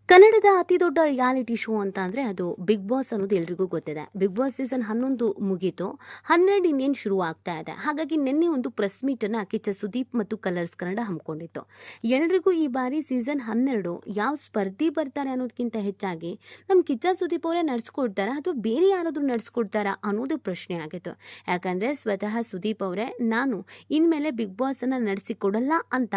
ಕನ್ನಡದ ಅತಿ ದೊಡ್ಡ ರಿಯಾಲಿಟಿ ಶೋ ಅಂತ ಅಂದರೆ ಅದು ಬಿಗ್ ಬಾಸ್ ಅನ್ನೋದು ಎಲ್ರಿಗೂ ಗೊತ್ತಿದೆ. ಬಿಗ್ ಬಾಸ್ ಸೀಸನ್ 11 ಮುಗೀತು, 12 ಇನ್ನೇನು ಶುರು ಆಗ್ತಾ ಇದೆ. ಹಾಗಾಗಿ ನಿನ್ನೆ ಒಂದು ಪ್ರೆಸ್ ಮೀಟನ್ನು ಕಿಚ್ಚ ಸುದೀಪ್ ಮತ್ತು ಕಲರ್ಸ್ ಕನ್ನಡ ಹಮ್ಮಿಕೊಂಡಿತ್ತು. ಎಲ್ರಿಗೂ ಈ ಬಾರಿ ಸೀಸನ್ 12 ಯಾವ ಸ್ಪರ್ಧಿ ಬರ್ತಾರೆ ಅನ್ನೋದಕ್ಕಿಂತ ಹೆಚ್ಚಾಗಿ ನಮ್ಮ ಕಿಚ್ಚ ಸುದೀಪ್ ಅವರೇ ನಡೆಸ್ಕೊಡ್ತಾರಾ ಅಥವಾ ಬೇರೆ ಯಾರಾದರೂ ನಡೆಸ್ಕೊಡ್ತಾರಾ ಅನ್ನೋದು ಪ್ರಶ್ನೆ ಆಗಿತ್ತು. ಯಾಕಂದರೆ ಸ್ವತಃ ಸುದೀಪ್ ಅವರೇ ನಾನು ಇನ್ಮೇಲೆ ಬಿಗ್ ಬಾಸನ್ನು ನಡೆಸಿಕೊಡಲ್ಲ ಅಂತ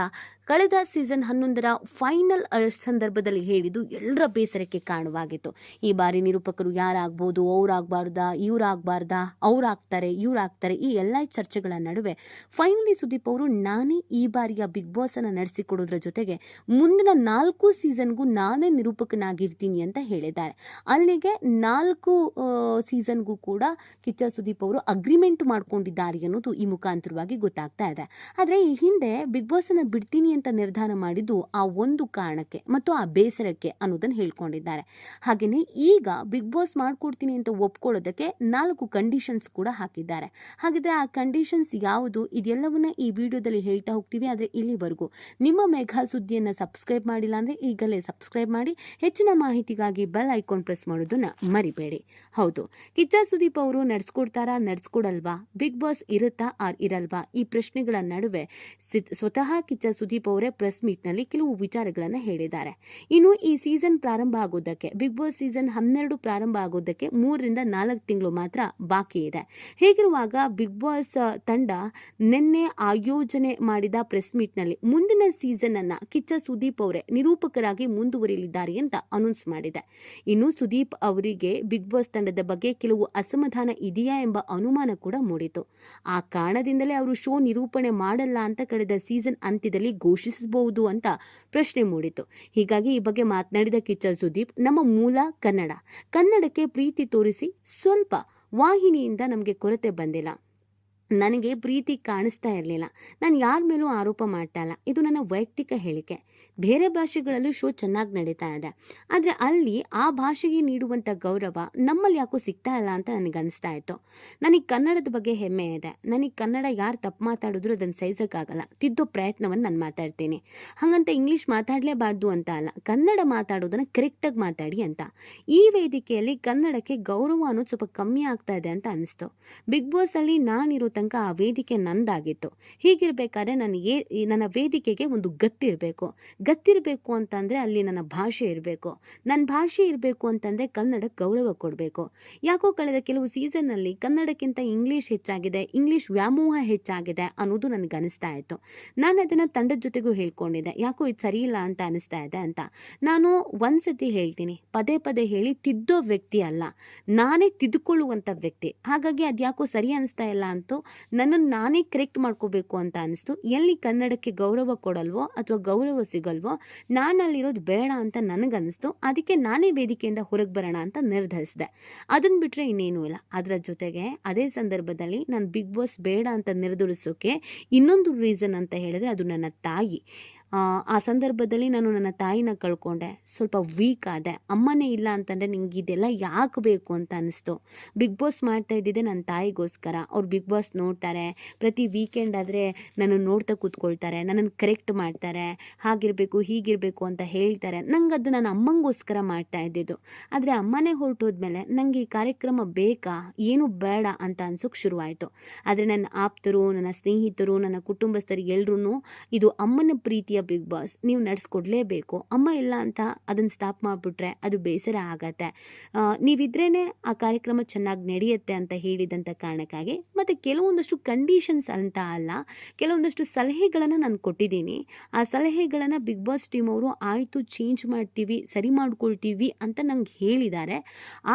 ಕಳೆದ ಸೀಸನ್ 11ರ ಫೈನಲ್ ಸಂದರ್ಭದಲ್ಲಿ ಹೇಳಿದ್ದು ಎಲ್ಲರ ಬೇಸರಕ್ಕೆ ಕಾರಣವಾಗಿತ್ತು. ಈ ಬಾರಿ ನಿರೂಪಕರು ಯಾರಾಗ್ಬೋದು, ಅವ್ರಾಗಬಾರ್ದಾ, ಇವ್ರಾಗಬಾರ್ದಾ, ಅವ್ರಾಗ್ತಾರೆ ಇವ್ರಾಗ್ತಾರೆ, ಈ ಎಲ್ಲ ಚರ್ಚೆಗಳ ನಡುವೆ ಫೈನಲಿ ಸುದೀಪ್ ಅವರು ನಾನೇ ಈ ಬಾರಿಯ ಬಿಗ್ ಬಾಸ್ ಅನ್ನು ನಡೆಸಿಕೊಡೋದ್ರ ಜೊತೆಗೆ ಮುಂದಿನ 4 ಸೀಸನ್ಗೂ ನಾನೇ ನಿರೂಪಕನಾಗಿರ್ತೀನಿ ಅಂತ ಹೇಳಿದ್ದಾರೆ. ಅಲ್ಲಿಗೆ 4 ಸೀಸನ್ಗೂ ಕೂಡ ಕಿಚ್ಚ ಸುದೀಪ್ ಅವರು ಅಗ್ರಿಮೆಂಟ್ ಮಾಡ್ಕೊಂಡಿದ್ದಾರೆ ಅನ್ನೋದು ಈ ಮುಖಾಂತರವಾಗಿ ಗೊತ್ತಾಗ್ತಾ ಇದೆ. ಆದರೆ ಈ ಹಿಂದೆ ಬಿಗ್ ಬಾಸ್ ಅನ್ನು ಬಿಡ್ತೀನಿ ಅಂತ ನಿರ್ಧಾರ ಮಾಡಿದ್ದು ಆ ಒಂದು ಕಾರಣಕ್ಕೆ ಮತ್ತು ಆ ಬೇಸರಕ್ಕೆ ಅನ್ನೋದನ್ನು ಹೇಳ್ಕೊಂಡಿದ್ದಾರೆ. ಹಾಗೆಯೇ ಈಗ ಬಿಗ್ ಬಾಸ್ ಮಾಡ್ಕೊಡ್ತೀನಿ ಅಂತ ಒಪ್ಕೊಳ್ಳೋದಕ್ಕೆ 4 ಕಂಡೀಷನ್ಸ್ ಕೂಡ ಹಾಕಿದ್ದಾರೆ. ಹಾಗಿದ್ರೆ ಆ ಕಂಡೀಷನ್ಸ್ ಯಾವುದು ಇದೆಲ್ಲವನ್ನ ಈ ವಿಡಿಯೋದಲ್ಲಿ ಹೇಳ್ತಾ ಹೋಗ್ತೀವಿ. ಆದರೆ ಇಲ್ಲಿವರೆಗೂ ನಿಮ್ಮ ಮೇಘಾ ಸುದ್ದಿಯನ್ನು ಸಬ್ಸ್ಕ್ರೈಬ್ ಮಾಡಿಲ್ಲ ಅಂದರೆ ಈಗಲೇ ಸಬ್ಸ್ಕ್ರೈಬ್ ಮಾಡಿ, ಹೆಚ್ಚಿನ ಮಾಹಿತಿಗಾಗಿ ಬೆಲ್ ಐಕಾನ್ ಪ್ರೆಸ್ ಮಾಡೋದನ್ನ ಮರಿಬೇಡಿ. ಹೌದು, ಕಿಚ್ಚ ಸುದೀಪ್ ಅವರು ನಡೆಸ್ಕೊಡ್ತಾರಾ, ನಡೆಸ್ಕೊಡಲ್ವಾ, ಬಿಗ್ ಬಾಸ್ ಇರುತ್ತಾ ಆರ್ ಇರಲ್ವಾ, ಈ ಪ್ರಶ್ನೆಗಳ ನಡುವೆ ಸ್ವತಃ ಕಿಚ್ಚ ಸುದೀಪ್ ಅವರೇ ಪ್ರೆಸ್ ಮೀಟ್ನಲ್ಲಿ ಕೆಲವು ವಿಚಾರಗಳನ್ನು ಹೇಳಿದ್ದಾರೆ. ಇನ್ನು ಈ ಸೀಸನ್ ಪ್ರಾರಂಭ ಆಗೋದಕ್ಕೆ, ಬಿಗ್ ಬಾಸ್ ಸೀಸನ್ 12 ಪ್ರಾರಂಭ ಆಗೋದಕ್ಕೆ 3 ರಿಂದ 4 ತಿಂಗಳು ಮಾತ್ರ ಬಾಕಿ ಇದೆ. ಹೀಗಿರುವಾಗ ಬಿಗ್ ಬಾಸ್ ತಂಡ ನಿನ್ನೆ ಆಯೋಜನೆ ಮಾಡಿದ ಪ್ರೆಸ್ ಮೀಟ್ನಲ್ಲಿ ಮುಂದಿನ ಸೀಸನ್ ಅನ್ನ ಕಿಚ್ಚ ಸುದೀಪ್ ಅವರೇ ನಿರೂಪಕರಾಗಿ ಮುಂದುವರಿಯಲಿದ್ದಾರೆ ಅಂತ ಅನೌನ್ಸ್ ಮಾಡಿದೆ. ಇನ್ನು ಸುದೀಪ್ ಅವರಿಗೆ ಬಿಗ್ ಬಾಸ್ ತಂಡದ ಬಗ್ಗೆ ಕೆಲವು ಅಸಮಾಧಾನ ಇದೆಯಾ ಎಂಬ ಅನುಮಾನ ಕೂಡ ಮೂಡಿತು. ಆ ಕಾರಣದಿಂದಲೇ ಅವರು ಶೋ ನಿರೂಪಣೆ ಮಾಡಲ್ಲ ಅಂತ ಕಳೆದ ಸೀಸನ್ ಅಂತ್ಯದಲ್ಲಿ ಘೋಷಿಸಬಹುದು ಅಂತ ಪ್ರಶ್ನೆ ಮೂಡಿತು. ಹೀಗಾಗಿ ಈ ಬಗ್ಗೆ ಮಾತನಾಡಿದ ಕಿಚ್ಚ ಸುದೀಪ್, ನಮ್ಮ ಮೂಲ ಕನ್ನಡಕ್ಕೆ ಪ್ರೀತಿ ತೋರಿಸಿ ಸ್ವಲ್ಪ ವಾಹಿನಿಯಿಂದ ನಮಗೆ ಕೊರತೆ ಬಂದಿಲ್ಲ, ನನಗೆ ಪ್ರೀತಿ ಕಾಣಿಸ್ತಾ ಇರಲಿಲ್ಲ, ನಾನು ಯಾರ ಮೇಲೂ ಆರೋಪ ಮಾಡ್ತಾ ಇಲ್ಲ, ಇದು ನನ್ನ ವೈಯಕ್ತಿಕ ಹೇಳಿಕೆ. ಬೇರೆ ಭಾಷೆಗಳಲ್ಲೂ ಶೋ ಚೆನ್ನಾಗಿ ನಡೀತಾ ಇದೆ, ಆದರೆ ಅಲ್ಲಿ ಆ ಭಾಷೆಗೆ ನೀಡುವಂಥ ಗೌರವ ನಮ್ಮಲ್ಲಿ ಯಾಕೋ ಸಿಗ್ತಾ ಇಲ್ಲ ಅಂತ ನನಗೆ ಅನಿಸ್ತಾ ಇತ್ತು. ನನಗೆ ಕನ್ನಡದ ಬಗ್ಗೆ ಹೆಮ್ಮೆ ಇದೆ, ನನಗೆ ಕನ್ನಡ ಯಾರು ತಪ್ಪು ಮಾತಾಡಿದ್ರು ಅದನ್ನು ಸಹಿಸೋಕ್ಕಾಗಲ್ಲ, ತಿದ್ದೋ ಪ್ರಯತ್ನವನ್ನು ನಾನು ಮಾತಾಡ್ತೀನಿ. ಹಾಗಂತ ಇಂಗ್ಲೀಷ್ ಮಾತಾಡಲೇಬಾರ್ದು ಅಂತ ಅಲ್ಲ, ಕನ್ನಡ ಮಾತಾಡೋದನ್ನು ಕರೆಕ್ಟಾಗಿ ಮಾತಾಡಿ ಅಂತ. ಈ ವೇದಿಕೆಯಲ್ಲಿ ಕನ್ನಡಕ್ಕೆ ಗೌರವ ಅನ್ನೋದು ಸ್ವಲ್ಪ ಕಮ್ಮಿ ಆಗ್ತಾ ಇದೆ ಅಂತ ಅನಿಸ್ತು. ಬಿಗ್ ಬಾಸಲ್ಲಿ ನಾನಿರೋ ತನಕ ಆ ವೇದಿಕೆ ನಂದಾಗಿತ್ತು. ಹೀಗಿರಬೇಕಾದ್ರೆ ನನ್ನ ವೇದಿಕೆಗೆ ಒಂದು ಗತ್ತಿರಬೇಕು ಅಂತಂದರೆ ಅಲ್ಲಿ ನನ್ನ ಭಾಷೆ ಇರಬೇಕು, ನನ್ನ ಭಾಷೆ ಇರಬೇಕು ಅಂತಂದರೆ ಕನ್ನಡಕ್ಕೆ ಗೌರವ ಕೊಡಬೇಕು. ಯಾಕೋ ಕಳೆದ ಕೆಲವು ಸೀಸನ್ನಲ್ಲಿ ಕನ್ನಡಕ್ಕಿಂತ ಇಂಗ್ಲೀಷ್ ಹೆಚ್ಚಾಗಿದೆ, ಇಂಗ್ಲೀಷ್ ವ್ಯಾಮೋಹ ಹೆಚ್ಚಾಗಿದೆ ಅನ್ನೋದು ನನಗೆ ಅನಿಸ್ತಾ ಇತ್ತು. ನಾನು ಅದನ್ನು ತಂಡದ ಜೊತೆಗೂ ಹೇಳ್ಕೊಂಡಿದ್ದೆ, ಯಾಕೋ ಇದು ಸರಿ ಇಲ್ಲ ಅಂತ ಅನಿಸ್ತಾ ಇದೆ ಅಂತ. ನಾನು ಒಂದ್ಸತಿ ಹೇಳ್ತೀನಿ, ಪದೇ ಪದೇ ಹೇಳಿ ತಿದ್ದೋ ವ್ಯಕ್ತಿ ಅಲ್ಲ, ನಾನೇ ತಿದ್ದುಕೊಳ್ಳುವಂಥ ವ್ಯಕ್ತಿ. ಹಾಗಾಗಿ ಅದ್ಯಾಕೋ ಸರಿ ಅನಿಸ್ತಾ ಇಲ್ಲ ಅಂತೂ ನನ್ನನ್ನು ನಾನೇ ಕರೆಕ್ಟ್ ಮಾಡ್ಕೋಬೇಕು ಅಂತ ಅನಿಸ್ತು. ಎಲ್ಲಿ ಕನ್ನಡಕ್ಕೆ ಗೌರವ ಕೊಡಲ್ವೋ ಅಥವಾ ಗೌರವ ಸಿಗಲ್ವೋ ನಾನು ಅಲ್ಲಿರೋದು ಬೇಡ ಅಂತ ನನಗನ್ನಿಸ್ತು. ಅದಕ್ಕೆ ನಾನೇ ವೇದಿಕೆಯಿಂದ ಹೊರಗೆ ಬರೋಣ ಅಂತ ನಿರ್ಧರಿಸಿದೆ. ಅದನ್ನು ಬಿಟ್ಟರೆ ಇನ್ನೇನೂ ಇಲ್ಲ. ಅದರ ಜೊತೆಗೆ ಅದೇ ಸಂದರ್ಭದಲ್ಲಿ ನಾನು ಬಿಗ್ ಬಾಸ್ ಬೇಡ ಅಂತ ನಿರ್ಧರಿಸೋಕೆ ಇನ್ನೊಂದು ರೀಸನ್ ಅಂತ ಹೇಳಿದ್ರೆ ಅದು ನನ್ನ ತಾಯಿ. ಆ ಸಂದರ್ಭದಲ್ಲಿ ನಾನು ನನ್ನ ತಾಯಿನ ಕಳ್ಕೊಂಡೆ, ಸ್ವಲ್ಪ ವೀಕ್ ಆದೆ. ಅಮ್ಮನೇ ಇಲ್ಲ ಅಂತಂದರೆ ನಿಂಗೆ ಇದೆಲ್ಲ ಯಾಕೆ ಬೇಕು ಅಂತ ಅನಿಸ್ತು. ಬಿಗ್ ಬಾಸ್ ಮಾಡ್ತಾ ಇದ್ದಿದ್ದೆ ನನ್ನ ತಾಯಿಗೋಸ್ಕರ. ಅವ್ರು ಬಿಗ್ ಬಾಸ್ ನೋಡ್ತಾರೆ, ಪ್ರತಿ ವೀಕೆಂಡ್ ಆದರೆ ನನ್ನನ್ನು ನೋಡ್ತಾ ಕೂತ್ಕೊಳ್ತಾರೆ, ನನ್ನನ್ನು ಕರೆಕ್ಟ್ ಮಾಡ್ತಾರೆ, ಹಾಗಿರಬೇಕು ಹೀಗಿರಬೇಕು ಅಂತ ಹೇಳ್ತಾರೆ. ನಂಗೆ ಅದು ನನ್ನ ಅಮ್ಮಂಗೋಸ್ಕರ ಮಾಡ್ತಾ ಇದ್ದಿದ್ದು. ಆದರೆ ಅಮ್ಮನೇ ಹೊರಟೋದ್ಮೇಲೆ ನನಗೆ ಈ ಕಾರ್ಯಕ್ರಮ ಬೇಕಾ, ಏನು ಬೇಡ ಅಂತ ಅನ್ಸೋಕ್ಕೆ ಶುರುವಾಯಿತು. ಆದರೆ ನನ್ನ ಆಪ್ತರು, ನನ್ನ ಸ್ನೇಹಿತರು, ನನ್ನ ಕುಟುಂಬಸ್ಥರು ಎಲ್ಲರೂ ಇದು ಅಮ್ಮನ ಪ್ರೀತಿಯ ಬಿಗ್ ಬಾಸ್, ನೀವು ನಡೆಸ್ಕೊಡ್ಲೇಬೇಕು, ಅಮ್ಮ ಇಲ್ಲ ಅಂತ ಅದನ್ನು ಸ್ಟಾಪ್ ಮಾಡಿಬಿಟ್ರೆ ಅದು ಬೇಸರ ಆಗತ್ತೆ, ನೀವಿದ್ರೇ ಆ ಕಾರ್ಯಕ್ರಮ ಚೆನ್ನಾಗಿ ನಡೆಯುತ್ತೆ ಅಂತ ಹೇಳಿದಂಥ ಕಾರಣಕ್ಕಾಗಿ ಮತ್ತು ಕೆಲವೊಂದಷ್ಟು ಕಂಡೀಷನ್ಸ್ ಅಂತ ಅಲ್ಲ, ಕೆಲವೊಂದಷ್ಟು ಸಲಹೆಗಳನ್ನು ನಾನು ಕೊಟ್ಟಿದ್ದೀನಿ. ಆ ಸಲಹೆಗಳನ್ನು ಬಿಗ್ ಬಾಸ್ ಟೀಮ್ ಅವರು ಆಯಿತು ಚೇಂಜ್ ಮಾಡ್ತೀವಿ, ಸರಿ ಮಾಡ್ಕೊಳ್ತೀವಿ ಅಂತ ನಂಗೆ ಹೇಳಿದ್ದಾರೆ.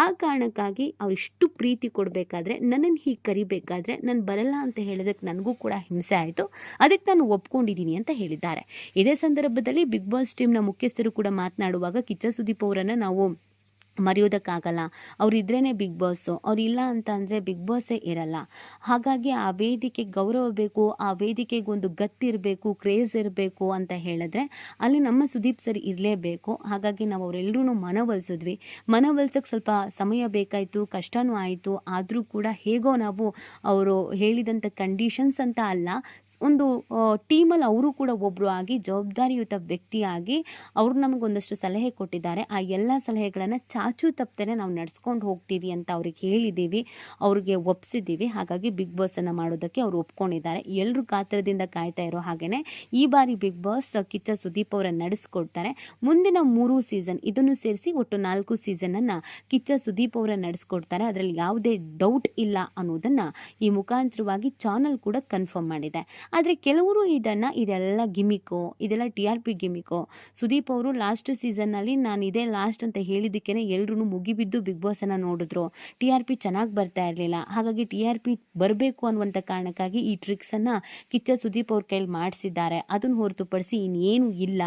ಆ ಕಾರಣಕ್ಕಾಗಿ ಅವರಿಷ್ಟು ಪ್ರೀತಿ ಕೊಡಬೇಕಾದ್ರೆ, ನನ್ನನ್ನು ಹೀಗೆ ಕರಿಬೇಕಾದ್ರೆ ನಾನು ಬರಲ್ಲ ಅಂತ ಹೇಳೋದಕ್ಕೆ ನನಗೂ ಕೂಡ ಹಿಂಸೆ ಆಯಿತು. ಅದಕ್ಕೆ ನಾನು ಒಪ್ಕೊಂಡಿದ್ದೀನಿ ಅಂತ ಹೇಳಿದ್ದಾರೆ. ಇದೇ ಸಂದರ್ಭದಲ್ಲಿ ಬಿಗ್ ಬಾಸ್ ಟೀಮ್ನ ಮುಖ್ಯಸ್ಥರು ಕೂಡ ಮಾತನಾಡುವಾಗ ಕಿಚ್ಚ ಸುದೀಪ್ ಅವರನ್ನು ನಾವು ಮರೆಯೋದಕ್ಕಾಗಲ್ಲ, ಅವರಿದ್ರೇ ಬಿಗ್ ಬಾಸು, ಅವರಿಲ್ಲ ಅಂತ ಅಂದರೆ ಬಿಗ್ ಬಾಸೇ ಇರಲ್ಲ. ಹಾಗಾಗಿ ಆ ವೇದಿಕೆಗೆ ಗೌರವ ಬೇಕು, ಆ ವೇದಿಕೆಗೆ ಒಂದು ಗತ್ತಿರಬೇಕು, ಕ್ರೇಜ್ ಇರಬೇಕು ಅಂತ ಹೇಳಿದ್ರೆ ಅಲ್ಲಿ ನಮ್ಮ ಸುದೀಪ್ ಸರ್ ಇರಲೇಬೇಕು. ಹಾಗಾಗಿ ನಾವು ಅವರೆಲ್ಲರೂ ಮನವೊಲಿಸೋಕ್ಕೆ ಸ್ವಲ್ಪ ಸಮಯ ಬೇಕಾಯಿತು, ಕಷ್ಟನೂ ಆಯಿತು. ಆದರೂ ಕೂಡ ಹೇಗೋ ನಾವು ಅವರು ಹೇಳಿದಂಥ ಕಂಡೀಷನ್ಸ್ ಅಂತ ಅಲ್ಲ, ಒಂದು ಟೀಮಲ್ಲಿ ಅವರು ಕೂಡ ಒಬ್ಬರು ಆಗಿ ಜವಾಬ್ದಾರಿಯುತ ವ್ಯಕ್ತಿಯಾಗಿ ಅವರು ನಮಗೊಂದಷ್ಟು ಸಲಹೆ ಕೊಟ್ಟಿದ್ದಾರೆ. ಆ ಎಲ್ಲ ಸಲಹೆಗಳನ್ನು ಚಾಚೂ ತಪ್ಪದೇ ನಾವು ನಡ್ಸ್ಕೊಂಡು ಹೋಗ್ತೀವಿ ಅಂತ ಅವ್ರಿಗೆ ಹೇಳಿದ್ದೀವಿ, ಅವ್ರಿಗೆ ಒಪ್ಸಿದ್ದೀವಿ. ಹಾಗಾಗಿ ಬಿಗ್ ಬಾಸನ್ನು ಮಾಡೋದಕ್ಕೆ ಅವರು ಒಪ್ಕೊಂಡಿದ್ದಾರೆ. ಎಲ್ಲರೂ ಕಾತರದಿಂದ ಕಾಯ್ತಾ ಇರೋ ಹಾಗೆಯೇ ಈ ಬಾರಿ ಬಿಗ್ ಬಾಸ್ ಕಿಚ್ಚ ಸುದೀಪ್ ಅವರ ನಡೆಸ್ಕೊಡ್ತಾರೆ. ಮುಂದಿನ 3 ಸೀಸನ್ ಇದನ್ನು ಸೇರಿಸಿ ಒಟ್ಟು 4 ಸೀಸನನ್ನು ಕಿಚ್ಚ ಸುದೀಪ್ ಅವರ ನಡೆಸ್ಕೊಡ್ತಾರೆ. ಅದರಲ್ಲಿ ಯಾವುದೇ ಡೌಟ್ ಇಲ್ಲ ಅನ್ನೋದನ್ನು ಈ ಮುಖಾಂತರವಾಗಿ ಚಾನಲ್ ಕೂಡ ಕನ್ಫರ್ಮ್ ಮಾಡಿದೆ. ಆದರೆ ಕೆಲವರು ಇದೆಲ್ಲ ಗಿಮಿಕೋ, ಇದೆಲ್ಲ TRP ಗಿಮಿಕೋ, ಸುದೀಪ್ ಅವರು ಲಾಸ್ಟ್ ಸೀಸನ್ನಲ್ಲಿ ನಾನು ಇದೇ ಲಾಸ್ಟ್ ಅಂತ ಹೇಳಿದ್ದಕ್ಕೇ ಎಲ್ಲರೂ ಮುಗಿಬಿದ್ದು ಬಿಗ್ ಬಾಸನ್ನು ನೋಡಿದ್ರು. TRP ಚೆನ್ನಾಗಿ ಬರ್ತಾ ಇರಲಿಲ್ಲ, ಹಾಗಾಗಿ TRP ಬರಬೇಕು ಅನ್ನುವಂಥ ಕಾರಣಕ್ಕಾಗಿ ಈ ಟ್ರಿಕ್ಸನ್ನು ಕಿಚ್ಚ ಸುದೀಪ್ ಅವ್ರ ಕೈಲಿ ಮಾಡಿಸಿದ್ದಾರೆ. ಅದನ್ನು ಹೊರತುಪಡಿಸಿ ಇನ್ನೇನು ಇಲ್ಲ,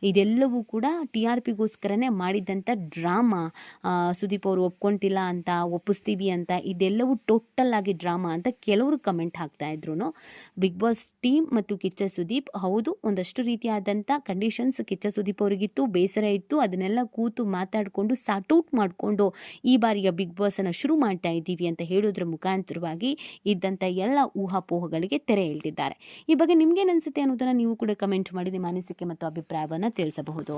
ಇದೆಲ್ಲವೂ ಕೂಡ TRPಗೋಸ್ಕರನೇ ಮಾಡಿದ್ದಂಥ ಡ್ರಾಮಾ. ಸುದೀಪ್ ಅವರು ಒಪ್ಕೊಂತಿಲ್ಲ ಅಂತ, ಒಪ್ಪಿಸ್ತೀವಿ ಅಂತ, ಇದೆಲ್ಲವೂ ಟೋಟಲ್ ಆಗಿ ಡ್ರಾಮಾ ಅಂತ ಕೆಲವರು ಕಮೆಂಟ್ ಹಾಕ್ತಾ ಇದ್ರು. ಬಿಗ್ ಬಾಸ್ ಟೀಮ್ ಮತ್ತು ಕಿಚ್ಚ ಸುದೀಪ್ ಹೌದು ಒಂದಷ್ಟು ರೀತಿಯಾದಂಥ ಕಂಡೀಷನ್ಸ್ ಕಿಚ್ಚ ಸುದೀಪ್ ಅವರಿಗಿತ್ತು, ಬೇಸರ ಇತ್ತು. ಅದನ್ನೆಲ್ಲ ಕೂತು ಮಾತಾಡಿಕೊಂಡು ಸಾರ್ಟ್ಔಟ್ ಮಾಡಿಕೊಂಡು ಈ ಬಾರಿಯ ಬಿಗ್ ಬಾಸನ್ನು ಶುರು ಮಾಡ್ತಾ ಇದ್ದೀವಿ ಅಂತ ಹೇಳೋದ್ರ ಮುಖಾಂತರವಾಗಿ ಇದ್ದಂಥ ಎಲ್ಲ ಊಹಾಪೋಹಗಳಿಗೆ ತೆರೆ ಎಳೆದಿದ್ದಾರೆ. ಈ ಬಗ್ಗೆ ನಿಮ್ಗೇನು ಅನಿಸುತ್ತೆ ಅನ್ನೋದನ್ನು ನೀವು ಕೂಡ ಕಮೆಂಟ್ ಮಾಡಿ ನಿಮ್ಮ ಅನಿಸಿಕೆ ಮತ್ತು ಅಭಿಪ್ರಾಯವನ್ನು ತಿಳಿಸಬಹುದು.